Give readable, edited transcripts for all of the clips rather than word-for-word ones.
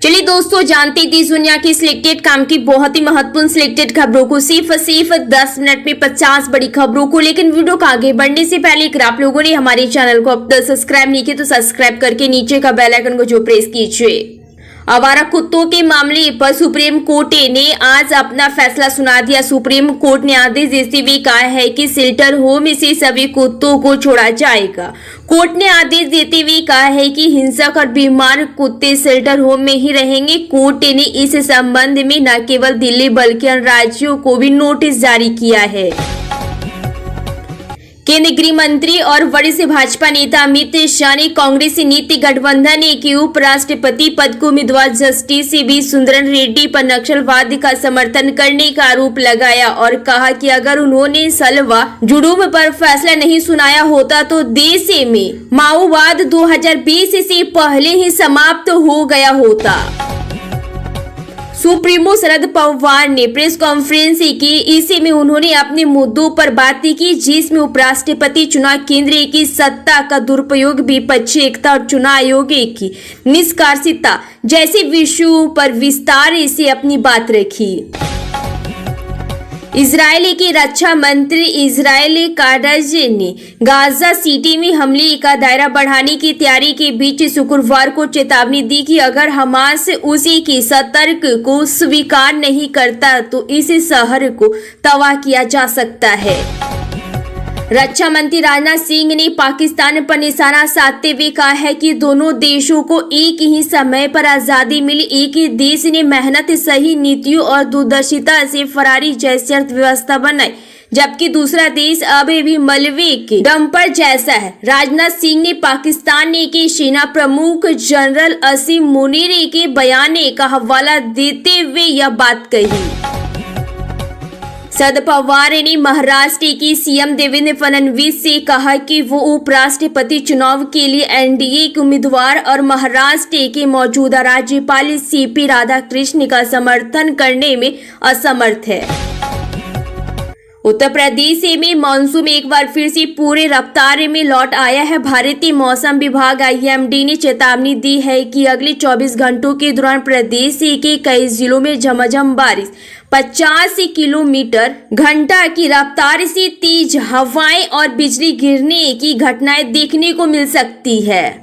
चलिए दोस्तों, जानते देश दुनिया की सिलेक्टेड काम की बहुत ही महत्वपूर्ण सिलेक्टेड खबरों को सिर्फ 10 मिनट में 50 बड़ी खबरों को। लेकिन वीडियो को आगे बढ़ने से पहले अगर आप लोगों ने हमारे चैनल को अब तक सब्सक्राइब नहीं किया तो सब्सक्राइब करके नीचे का बेल आइकन को जो प्रेस कीजिए। आवारा कुत्तों के मामले पर सुप्रीम कोर्ट ने आज अपना फैसला सुना दिया। सुप्रीम कोर्ट ने आदेश देते हुए कहा है कि शेल्टर होम से सभी कुत्तों को छोड़ा जाएगा। कोर्ट ने आदेश देते हुए कहा है कि हिंसक और बीमार कुत्ते शेल्टर होम में ही रहेंगे। कोर्ट ने इस संबंध में न केवल दिल्ली बल्कि अन्य राज्यों को भी नोटिस जारी किया है। केंद्रीय गृह मंत्री और वरिष्ठ भाजपा नेता अमित शाह ने कांग्रेस से नीति गठबंधन के उपराष्ट्रपति पद को उम्मीदवार जस्टिस वी सुंदरन रेड्डी पर नक्सलवाद का समर्थन करने का आरोप लगाया और कहा कि अगर उन्होंने सलवा जुडूम पर फैसला नहीं सुनाया होता तो देश में माओवाद 2020 से पहले ही समाप्त हो गया होता। सुप्रीमो शरद पवार ने प्रेस कॉन्फ्रेंस की। इसी में उन्होंने अपने मुद्दों पर बात की, जिसमें उपराष्ट्रपति चुनाव केंद्र की सत्ता का दुरुपयोग, विपक्षी एकता और चुनाव आयोग की निष्कासिता जैसे विषयों पर विस्तार से अपनी बात रखी। इजरायली के रक्षा मंत्री इजराइल काट्ज ने गाजा सिटी में हमले का दायरा बढ़ाने की तैयारी के बीच शुक्रवार को चेतावनी दी कि अगर हमास उसी की सतर्क को स्वीकार नहीं करता तो इस शहर को तबाह किया जा सकता है। रक्षा मंत्री राजनाथ सिंह ने पाकिस्तान पर निशाना साधते हुए कहा है कि दोनों देशों को एक ही समय पर आजादी मिली। एक ही देश ने मेहनत, सही नीतियों और दूरदर्शिता से फरारी जैसी अर्थव्यवस्था बनाई, जबकि दूसरा देश अभी भी मलबे के डंपर जैसा है। राजनाथ सिंह ने पाकिस्तान के सेना प्रमुख जनरल असीम मुनीर के बयान का हवाला देते हुए यह बात कही। शरद पवार ने महाराष्ट्र की सीएम देवेंद्र फडणवीस से कहा कि वो उपराष्ट्रपति चुनाव के लिए एनडीए के उम्मीदवार और महाराष्ट्र के मौजूदा राज्यपाल सीपी राधाकृष्णन का समर्थन करने में असमर्थ है। उत्तर प्रदेश में मानसून एक बार फिर से पूरे रफ्तार में लौट आया है। भारतीय मौसम विभाग आईएमडी ने चेतावनी दी है कि अगले 24 घंटों के दौरान प्रदेश के कई जिलों में झमाझम बारिश, 50 किलोमीटर घंटा की रफ्तार से तेज हवाएं और बिजली गिरने की घटनाएं देखने को मिल सकती है।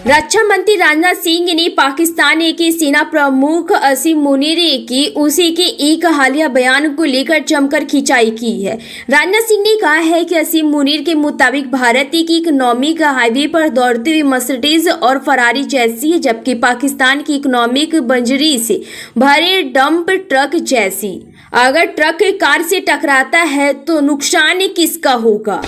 रक्षा मंत्री राजनाथ सिंह ने पाकिस्तान के सेना प्रमुख असीम मुनीर की उसी के एक हालिया बयान को लेकर जमकर खिंचाई की है। राजनाथ सिंह ने कहा है कि असीम मुनीर के मुताबिक भारत की इकोनॉमी का हाईवे पर दौड़ते हुए मर्सिडीज और फरारी जैसी है, जबकि पाकिस्तान की इकोनॉमिक बंजरी से भरे डंप ट्रक जैसी। अगर ट्रक कार से टकराता है तो नुकसान किसका होगा?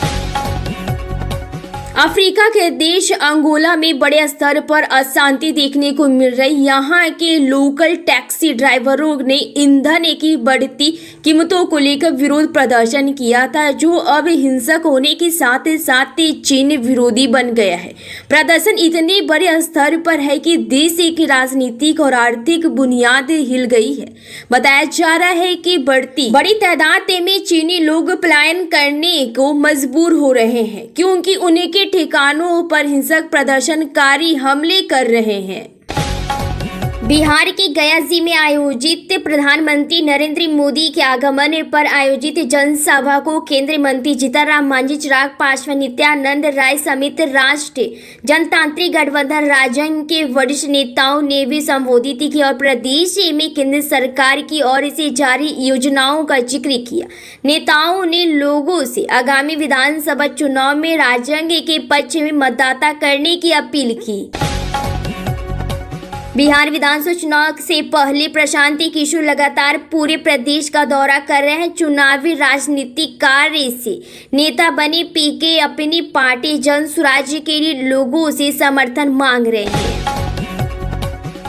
अफ्रीका के देश अंगोला में बड़े स्तर पर अशांति देखने को मिल रही। यहाँ के लोकल टैक्सी ड्राइवरों ने ईंधन की बढ़ती कीमतों को लेकर विरोध प्रदर्शन किया था, जो अब हिंसक होने के साथ साथ चीन विरोधी बन गया है। प्रदर्शन इतने बड़े स्तर पर है कि देश की राजनीतिक और आर्थिक बुनियाद हिल गई है। बताया जा रहा है कि बड़ी तादाद में चीनी लोग पलायन करने को मजबूर हो रहे हैं, क्योंकि उनके ठिकानों पर हिंसक प्रदर्शनकारी हमले कर रहे हैं। बिहार के गया में आयोजित प्रधानमंत्री नरेंद्र मोदी के आगमन पर आयोजित जनसभा को केंद्रीय मंत्री जीतनराम मांझी, चिराग पासवान, नित्यानंद राय समेत राष्ट्रीय जनतांत्रिक गठबंधन राजग के वरिष्ठ नेताओं ने भी संबोधित किया और प्रदेश में केंद्र सरकार की ओर से जारी योजनाओं का जिक्र किया। नेताओं ने लोगों से आगामी विधानसभा चुनाव में राजग के पक्ष में मतदान करने की अपील की। बिहार विधानसभा चुनाव से पहले प्रशांत किशोर लगातार पूरे प्रदेश का दौरा कर रहे हैं। चुनावी राजनीतिक कार्य से नेता बने पीके अपनी पार्टी जन स्वराज के लिए लोगों से समर्थन मांग रहे हैं।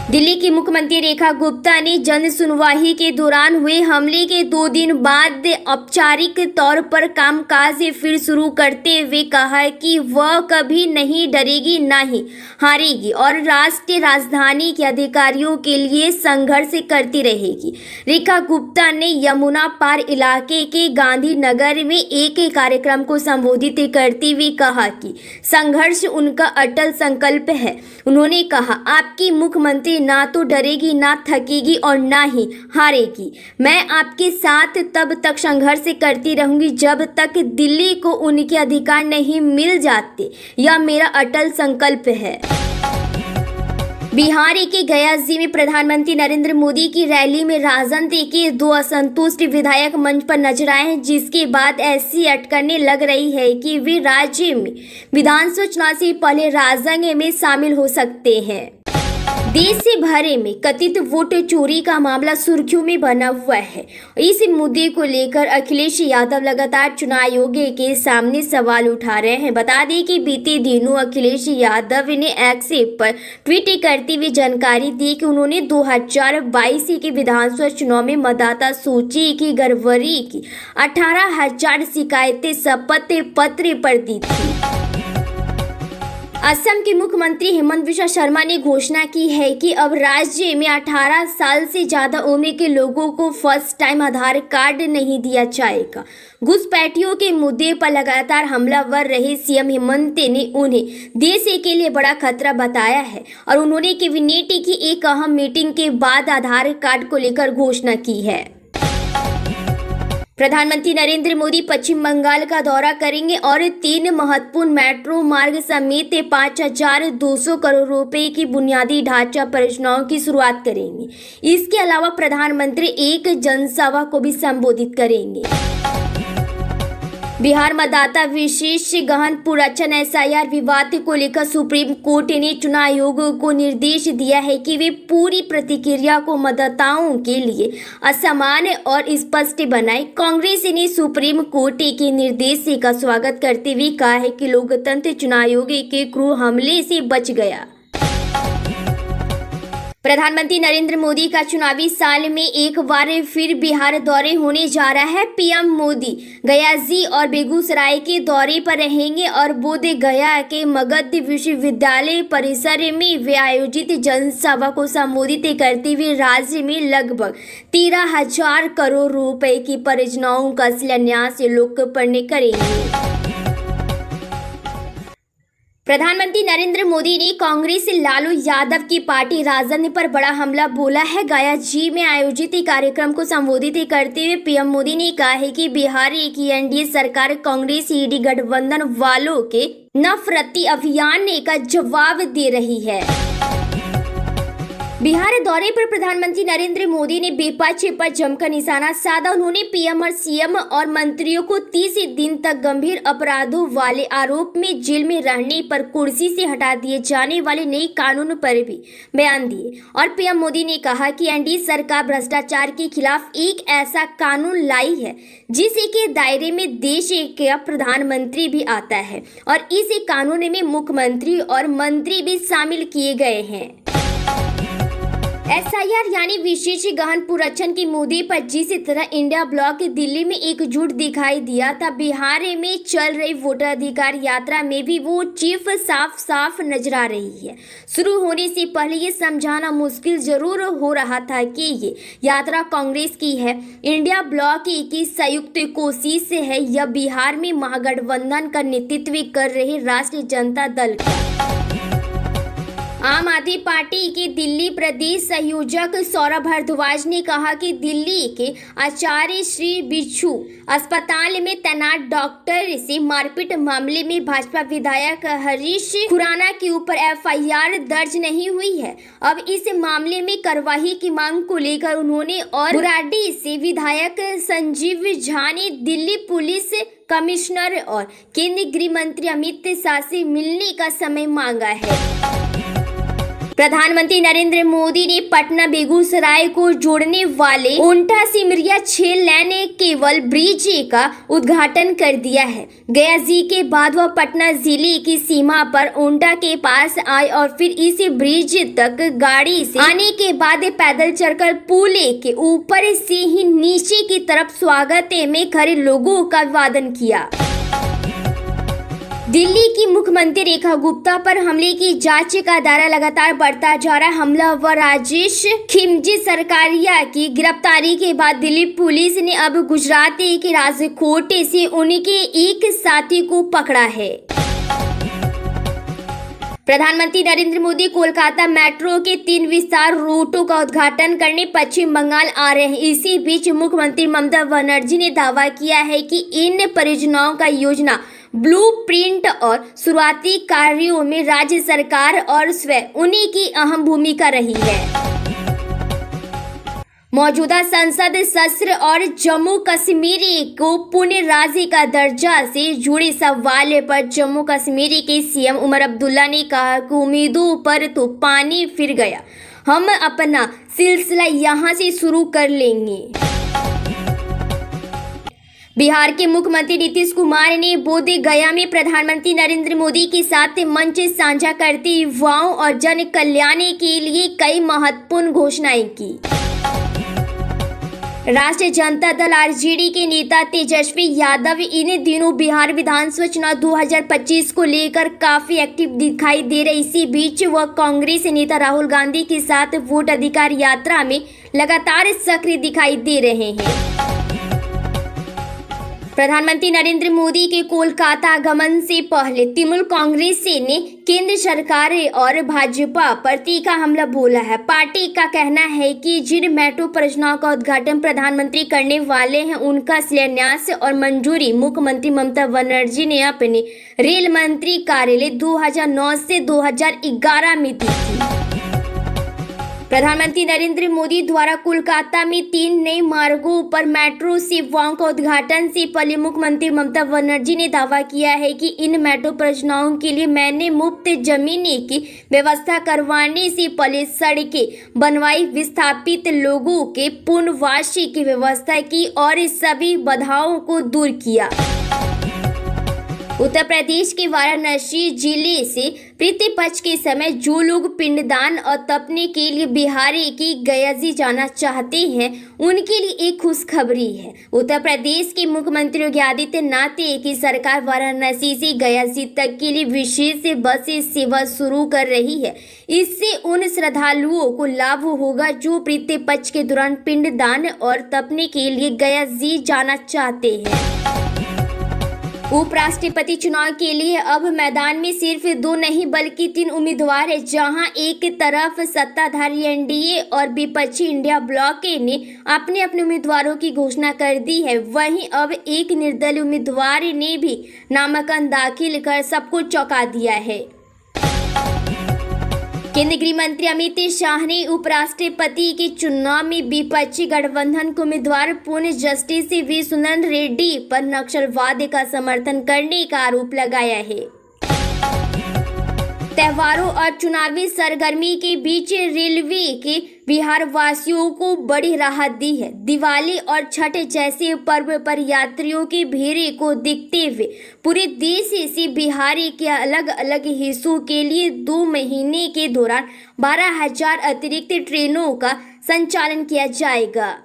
दिल्ली की मुख्यमंत्री रेखा गुप्ता ने जन सुनवाई के दौरान हुए हमले के 2 दिन बाद औपचारिक तौर पर कामकाज फिर शुरू करते हुए कहा कि वह कभी नहीं डरेगी, ना ही हारेगी और राष्ट्रीय राजधानी के अधिकारियों के लिए संघर्ष करती रहेगी। रेखा गुप्ता ने यमुना पार इलाके के गांधीनगर में एक कार्यक्रम को संबोधित करते हुए कहा कि संघर्ष उनका अटल संकल्प है। उन्होंने कहा, आपकी मुख्यमंत्री ना तो डरेगी, ना थकेगी और ना ही हारेगी। मैं आपके साथ तब तक संघर्ष करती रहूंगी जब तक दिल्ली को उनके अधिकार नहीं मिल जाते। यह मेरा अटल संकल्प है। बिहार के गया में प्रधानमंत्री नरेंद्र मोदी की रैली में राजनीति के 2 असंतुष्ट विधायक मंच पर नजर आए हैं, जिसके बाद ऐसी अटकलें लग रही है कि वे राज्य में विधानसभा चुनाव से पहले राजनीति में शामिल हो सकते हैं। देश भर में कथित वोट चोरी का मामला सुर्खियों में बना हुआ है। इस मुद्दे को लेकर अखिलेश यादव लगातार चुनाव आयोग के सामने सवाल उठा रहे हैं। बता दें कि बीते दिनों अखिलेश यादव ने एक्स पर ट्वीट करते हुए जानकारी दी कि उन्होंने 2022 के विधानसभा चुनाव में मतदाता सूची की गड़बड़ी की 18,000 शिकायतें शपथ पत्र पर दी थी। असम के मुख्यमंत्री हेमंत बिस्वा शर्मा ने घोषणा की है कि अब राज्य में 18 साल से ज्यादा उम्र के लोगों को फर्स्ट टाइम आधार कार्ड नहीं दिया जाएगा। घुसपैठियों के मुद्दे पर लगातार हमलावर रहे सीएम हेमंत ने उन्हें देश के लिए बड़ा खतरा बताया है और उन्होंने कैबिनेट की एक अहम मीटिंग के बाद आधार कार्ड को लेकर घोषणा की है। प्रधानमंत्री नरेंद्र मोदी पश्चिम बंगाल का दौरा करेंगे और 3 महत्वपूर्ण मेट्रो मार्ग समेत 5,200 करोड़ रुपए की बुनियादी ढांचा परियोजनाओं की शुरुआत करेंगे। इसके अलावा प्रधानमंत्री एक जनसभा को भी संबोधित करेंगे। बिहार मतदाता विशेष गहन पुनरीक्षण एसआईआर विवाद को लेकर सुप्रीम कोर्ट ने चुनाव आयोग को निर्देश दिया है कि वे पूरी प्रतिक्रिया को मतदाताओं के लिए असमान और स्पष्ट बनाए। कांग्रेस ने सुप्रीम कोर्ट के निर्देश का स्वागत करते हुए कहा है कि लोकतंत्र चुनाव आयोग के क्रूर हमले से बच गया। प्रधानमंत्री नरेंद्र मोदी का चुनावी साल में एक बार फिर बिहार दौरे होने जा रहा है। पीएम मोदी गया और बेगूसराय के दौरे पर रहेंगे और बोध गया के मगध विश्वविद्यालय परिसर में वे आयोजित जनसभा को संबोधित करते हुए राज्य में लगभग 13,000 करोड़ रुपए की परियोजनाओं का शिलान्यास लोकार्पण करेंगे। प्रधानमंत्री नरेंद्र मोदी ने कांग्रेस लालू यादव की पार्टी राजद पर बड़ा हमला बोला है। गया में आयोजित कार्यक्रम को संबोधित करते हुए पीएम मोदी ने कहा है कि बिहार की एनडीए सरकार कांग्रेस ईडी गठबंधन वालों के नफरती अभियान का जवाब दे रही है। बिहार दौरे पर प्रधानमंत्री नरेंद्र मोदी ने विपक्ष पर जमकर निशाना साधा। उन्होंने पीएम और सीएम और मंत्रियों को 30 दिन तक गंभीर अपराधों वाले आरोप में जेल में रहने पर कुर्सी से हटा दिए जाने वाले नए कानून पर भी बयान दिए और पीएम मोदी ने कहा कि एनडीए सरकार भ्रष्टाचार के खिलाफ एक ऐसा कानून लाई है जिसके दायरे में देश का प्रधानमंत्री भी आता है और इस कानून में मुख्यमंत्री और मंत्री भी शामिल किए गए हैं। एसआईआर यानी विशेष गहन पुनरीक्षण के मुद्दे पर जिस तरह इंडिया ब्लॉक दिल्ली में एकजुट दिखाई दिया था, बिहार में चल रही वोटर अधिकार यात्रा में भी वो चीफ साफ नजर आ रही है। शुरू होने से पहले ये समझाना मुश्किल जरूर हो रहा था कि ये यात्रा कांग्रेस की है, इंडिया ब्लॉक की संयुक्त कोशिश है या बिहार में महागठबंधन का नेतृत्व कर रहे राष्ट्रीय जनता दल का। आम आदमी पार्टी के दिल्ली प्रदेश संयोजक सौरभ भारद्वाज ने कहा कि दिल्ली के आचार्य श्री बिच्छू अस्पताल में तैनात डॉक्टर से मारपीट मामले में भाजपा विधायक हरीश खुराना के ऊपर एफआईआर दर्ज नहीं हुई है। अब इस मामले में कार्रवाई की मांग को लेकर उन्होंने और बुराडी से विधायक संजीव झा ने दिल्ली पुलिस कमिश्नर और केंद्रीय गृह मंत्री अमित शाह से मिलने का समय मांगा है। प्रधानमंत्री नरेंद्र मोदी ने पटना बेगूसराय को जोड़ने वाले ओंटा सिमरिया 6 लेन केबल ब्रिज का उद्घाटन कर दिया है। गया जी के बाद वह पटना जिले की सीमा पर ओंटा के पास आए और फिर इस ब्रिज तक गाड़ी से आने के बाद पैदल चलकर पुल के ऊपर से ही नीचे की तरफ स्वागत में खड़े लोगों का अभिवादन किया। दिल्ली की मुख्यमंत्री रेखा गुप्ता पर हमले की जांच का दायरा लगातार बढ़ता जा रहा है। हमलावर राजेश खिमजी सरकारिया की गिरफ्तारी के बाद दिल्ली पुलिस ने अब गुजरात के राजकोट से उनके एक साथी को पकड़ा है। प्रधानमंत्री नरेंद्र मोदी कोलकाता मेट्रो के 3 विस्तार रूटों का उद्घाटन करने पश्चिम बंगाल आ रहे हैं। इसी बीच मुख्यमंत्री ममता बनर्जी ने दावा किया है कि इन परियोजनाओं का योजना ब्लूप्रिंट और शुरुआती कार्यों में राज्य सरकार और स्वयं उन्हीं की अहम भूमिका रही है। मौजूदा संसद सत्र और जम्मू कश्मीर को पुनः राज्य का दर्जा से जुड़े सवाल पर जम्मू कश्मीर के सीएम उमर अब्दुल्ला ने कहा कि उम्मीदों पर तो पानी फिर गया, हम अपना सिलसिला यहां से शुरू कर लेंगे। बिहार के मुख्यमंत्री नीतीश कुमार ने बोध गया में प्रधानमंत्री नरेंद्र मोदी के साथ मंच साझा करते युवाओं और जन कल्याण के लिए कई महत्वपूर्ण घोषणाएं की। राष्ट्रीय जनता दल आरजेडी के नेता तेजस्वी यादव इन दिनों बिहार विधानसभा चुनाव 2025 को लेकर काफी एक्टिव दिखाई दे रहे। इसी बीच वह कांग्रेस नेता राहुल गांधी के साथ वोट अधिकार यात्रा में लगातार सक्रिय दिखाई दे रहे हैं। प्रधानमंत्री नरेंद्र मोदी के कोलकाता आगमन से पहले तृणमूल कांग्रेस ने केंद्र सरकार और भाजपा पर तीखा हमला बोला है। पार्टी का कहना है कि जिन मेट्रो परियोजनाओं का उद्घाटन प्रधानमंत्री करने वाले हैं उनका शिलान्यास और मंजूरी मुख्यमंत्री ममता बनर्जी ने अपने रेल मंत्री कार्यालय 2009 से 2011 में दी थी। प्रधानमंत्री नरेंद्र मोदी द्वारा कोलकाता में 3 नए मार्गों पर मेट्रो सेवाओं का उद्घाटन से पहले मुख्यमंत्री ममता बनर्जी ने दावा किया है कि इन मेट्रो परियोजनाओं के लिए मैंने मुफ्त जमीन की व्यवस्था करवाने से पहले सड़कें बनवाई, विस्थापित लोगों के पुनर्वासी की व्यवस्था की और सभी बाधाओं को दूर किया। उत्तर प्रदेश के वाराणसी जिले से पितृपक्ष के समय जो लोग पिंडदान और तपने के लिए बिहार की गया जी जाना चाहते हैं उनके लिए एक खुशखबरी है। उत्तर प्रदेश के मुख्यमंत्री योगी आदित्यनाथ की सरकार वाराणसी से गया जी तक के लिए विशेष बस सेवा शुरू कर रही है। इससे उन श्रद्धालुओं को लाभ होगा जो पितृपक्ष के दौरान पिंडदान और तपने के लिए गया जी जाना चाहते हैं। उपराष्ट्रपति चुनाव के लिए अब मैदान में सिर्फ 2 नहीं बल्कि 3 उम्मीदवार हैं। जहां एक तरफ सत्ताधारी एनडीए और विपक्षी इंडिया ब्लॉक ने अपने अपने उम्मीदवारों की घोषणा कर दी है, वहीं अब एक निर्दलीय उम्मीदवार ने भी नामांकन दाखिल कर सबको चौंका दिया है। केंद्रीय गृह मंत्री अमित शाह ने उपराष्ट्रपति के चुनाव में विपक्षी गठबंधन के उम्मीदवार पूर्ण जस्टिस वी सुनंदन रेड्डी पर नक्सलवाद का समर्थन करने का आरोप लगाया है। त्योहारों और चुनावी सरगर्मी के बीच रेलवे के बिहार वासियों को बड़ी राहत दी है। दिवाली और छठ जैसे पर्व पर यात्रियों की भीड़ को देखते हुए पूरे देश से बिहार के अलग अलग हिस्सों के लिए 2 महीने के दौरान 12,000 अतिरिक्त ट्रेनों का संचालन किया जाएगा।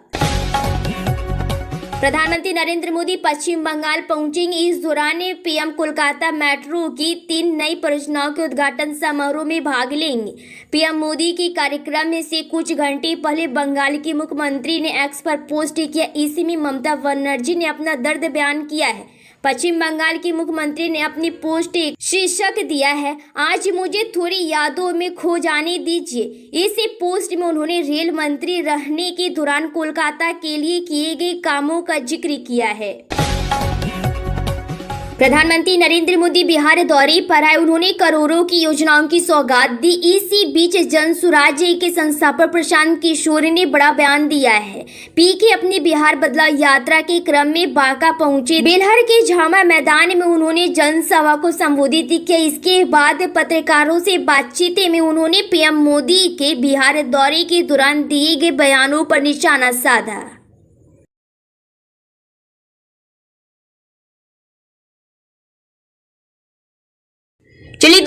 प्रधानमंत्री नरेंद्र मोदी पश्चिम बंगाल पहुंचेंगे। इस दौरान पीएम कोलकाता मेट्रो की 3 नई परियोजनाओं के उद्घाटन समारोह में भाग लेंगे। पीएम मोदी के कार्यक्रम से कुछ घंटे पहले बंगाल की मुख्यमंत्री ने एक्स पर पोस्ट किया। इसी में ममता बनर्जी ने अपना दर्द बयान किया है। पश्चिम बंगाल की मुख्यमंत्री ने अपनी पोस्ट शीर्षक दिया है, आज मुझे थोड़ी यादों में खो जाने दीजिए। इस पोस्ट में उन्होंने रेल मंत्री रहने के दौरान कोलकाता के लिए किए गए कामों का जिक्र किया है। प्रधानमंत्री नरेंद्र मोदी बिहार दौरे पर आए। उन्होंने करोड़ों की योजनाओं की सौगात दी। इसी बीच जन स्वराज्य के संस्थापक प्रशांत किशोर ने बड़ा बयान दिया है। पीके अपनी बिहार बदलाव यात्रा के क्रम में बांका पहुंचे। बेलहर के झामा मैदान में उन्होंने जनसभा को संबोधित किया। इसके बाद पत्रकारों से बातचीत में उन्होंने पीएम मोदी के बिहार दौरे के दौरान दिए गए बयानों पर निशाना साधा। चलिए